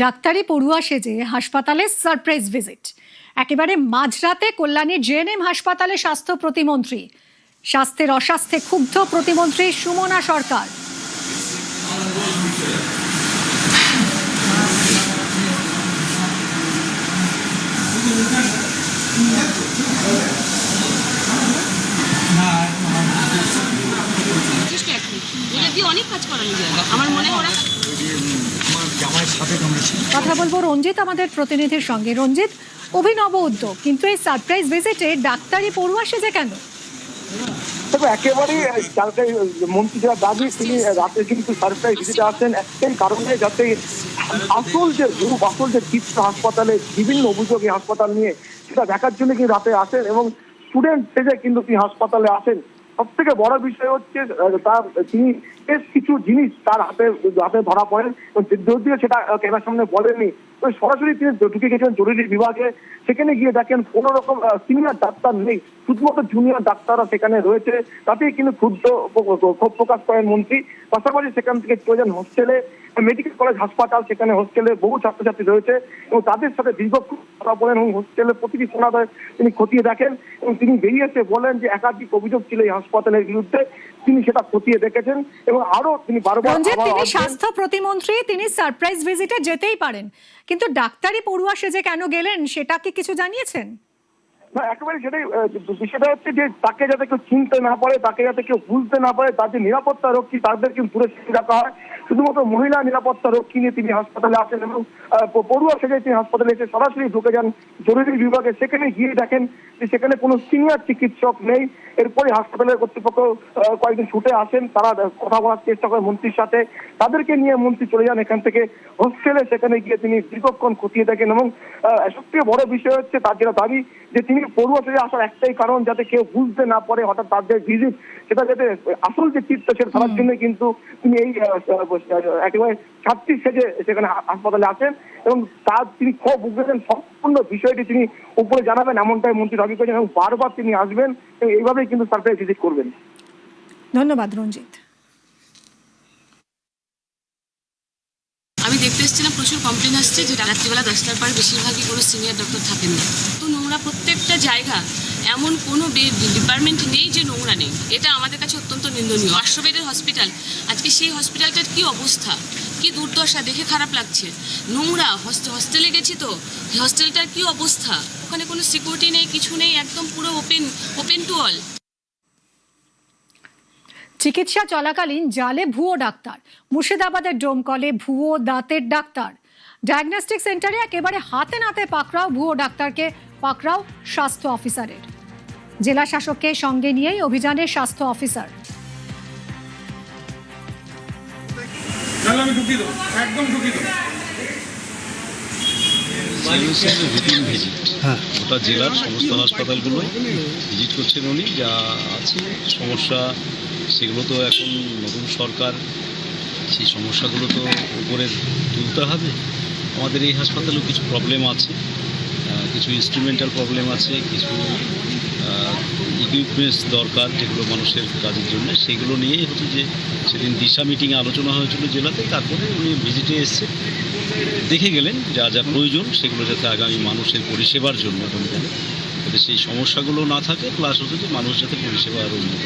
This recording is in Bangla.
ডাক্তারি পড়ুয়া সেজে হাসপাতালে সারপ্রাইজ ভিজিট। একেবারে মাঝরাতে কল্যাণীর জেএনএম হাসপাতালে স্বাস্থ্য প্রতিমন্ত্রী। স্বাস্থ্যের অস্বাস্থ্যে ক্ষুব্ধ প্রতিমন্ত্রী সুমনা সরকার। কথা বলবো রঞ্জিত আমাদের প্রতিনিধির সঙ্গে। রঞ্জিত, অভিনব উদ্যোগ, কিন্তু এই সারপ্রাইজ ভিজিটে ডাক্তারি পড়ুয়া সেজে কেন? একেবারে মন্ত্রী যারা দাবি, তিনি রাতে কিন্তু সারপ্রাইজ ভিজিটে আসেন একটাই কারণে, যাতে আসল যে রূপ, আসল যে চিত্র হাসপাতালে বিভিন্ন অভিযোগ এই হাসপাতাল নিয়ে, সেটা দেখার জন্য কিন্তু রাতে আসেন এবং স্টুডেন্ট সেজে কিন্তু তিনি হাসপাতালে আসেন। সব থেকে বড় বিষয় হচ্ছে তিনি বেশ কিছু জিনিস তার হাতে ধরা পড়েন, যদিও সেটা ক্যামেরার সামনে বলেননি। সরাসরি তিনি ঢুকে গেছেন জরুরি বিভাগে। সেখানে গিয়ে দেখেন কোনো রকম সিনিয়র ডাক্তার নেই, শুধুমাত্র জুনিয়র ডাক্তাররা সেখানে রয়েছে। তাতেই কিন্তু ক্ষোভ প্রকাশ করেন মন্ত্রী। পাশাপাশি সেখান থেকে চলে যান হোস্টেলে, মেডিকেল কলেজ হাসপাতাল, সেখানে হোস্টেলে বহু ছাত্রছাত্রী রয়েছে এবং তাদের সাথে দীর্ঘক্ষণ কথা বলেন এবং হোস্টেলের প্রতিটি কোণায় তিনি খতিয়ে দেখেন এবং তিনি বেরিয়ে এসে বলেন যে একাধিক অভিযোগ ছিল এই হাসপাতালের বিরুদ্ধে, তিনি সেটা খতিয়ে দেখেছেন এবং আরো তিনি বারবার। তিনি স্বাস্থ্য প্রতিমন্ত্রী, তিনি সারপ্রাইজ ভিজিটে যেতেই পারেন, কিন্তু ডাক্তারি পড়ুয়া সেজে কেন গেলেন সেটা কি কিছু জানিয়েছেন? না, একেবারে সেটাই বিষয়টা হচ্ছে যে তাকে যাতে কেউ চিনতে না পারে, তাকে যাতে কেউ বুঝতে না পারে, তার যে নিরাপত্তা রক্ষী তাদের কিন্তু দূরে রাখা হয়। শুধুমাত্র মহিলা নিরাপত্তা রক্ষী নিয়ে তিনি হাসপাতালে আসেন এবং পড়ুয়া সেজে তিনি হাসপাতালে এসে সরাসরি ঢুকে যান জরুরি বিভাগে। সেখানে গিয়ে দেখেন যে সেখানে কোনো সিনিয়র চিকিৎসক নেই। এরপরে হাসপাতালের কর্তৃপক্ষ কয়েকদিন ছুটে আসেন, তারা কথা বলার চেষ্টা করে মন্ত্রীর সাথে। তাদেরকে নিয়ে মন্ত্রী চলে যান এখান থেকে হোস্টেলে। সেখানে গিয়ে তিনি দীর্ঘক্ষণ খতিয়ে দেখেন এবং সবথেকে বড় বিষয় হচ্ছে তার যেটা দাবি যে তিনি পড়ুয়া সেজে আসার একটাই কারণ, যাতে কেউ বুঝতে না পারে হঠাৎ তাদের ভিজিট, সেটা যাতে আসল যে চিত্র সেটা ধরার জন্য কিন্তু তিনি এই একেবারে ছাত্রী সেজে সেখানে হাসপাতালে আসেন এবং তার তিনি ক্ষোভ উগড়েছেন। সম্পূর্ণ বিষয়টি তিনি উপরে জানাবেন এমনটাই মন্ত্রী দাবি করেছেন এবং বারবার তিনি আসবেন এবং এইভাবেই কিন্তু সারপ্রাইজ ভিজিট করবেন। ধন্যবাদ রঞ্জিত। আমি দেখতে এসেছিলাম, প্রচুর কমপ্লেন আসছে যে রাত্রিবেলা 10টার পর বেশিরভাগই কোনো সিনিয়র ডক্টর থাকেন না। তো নোংরা প্রত্যেকটা জায়গা, এমন কোনো ডিপার্টমেন্ট নেই যে নোংরা নেই। এটা আমাদের কাছে অত্যন্ত নিন্দনীয়। 500 বেডের হসপিটাল, আজকে সেই হসপিটালটার কি অবস্থা, কি দুর্দশা, দেখে খারাপ লাগছে। নোংরা হস্টেলে গেছি, তো হস্টেলটার কি অবস্থা, ওখানে কোনো সিকিউরিটি নেই, কিছু নেই, একদম পুরো ওপেন টু অল। চিকিৎসা চলাকালীন জালে ভুয়ো ডাক্তার, মুর্শিদাবাদের ডোমকলে ভুয়ো দাঁতের ডাক্তার। ডায়াগনস্টিক সেন্টারে একেবারে হাতে নাতে পাকড়াও ভুয়ো ডাক্তারকে, পাকড়াও স্বাস্থ্য অফিসারের। জেলা শাসককে সঙ্গে নিয়েই অভিযানে স্বাস্থ্য অফিসার। গোটা জেলার সমস্ত হাসপাতালগুলোই ভিজিট করছেন উনি। যা আছে সমস্যা সেগুলো তো এখন নতুন সরকার, সেই সমস্যাগুলো তো উপরে তুলতে হবে। আমাদের এই হাসপাতালেও কিছু প্রবলেম আছে, কিছু ইনস্ট্রুমেন্টাল প্রবলেম আছে, কিছু ইকুইপমেন্টস দরকার যেগুলো মানুষের কাজের জন্য, সেগুলো নিয়েই হচ্ছে যে সেদিন দিশা মিটিংয়ে আলোচনা হয়েছিল জেলাতে। তারপরে উনি ভিজিটে এসে দেখে গেলেন যা যা প্রয়োজন সেগুলো যাতে আগামী মানুষের পরিষেবার জন্য যাতে সেই সমস্যাগুলো না থাকে, প্লাস হচ্ছে যে মানুষ যাতে পরিষেবা আরও উন্নত।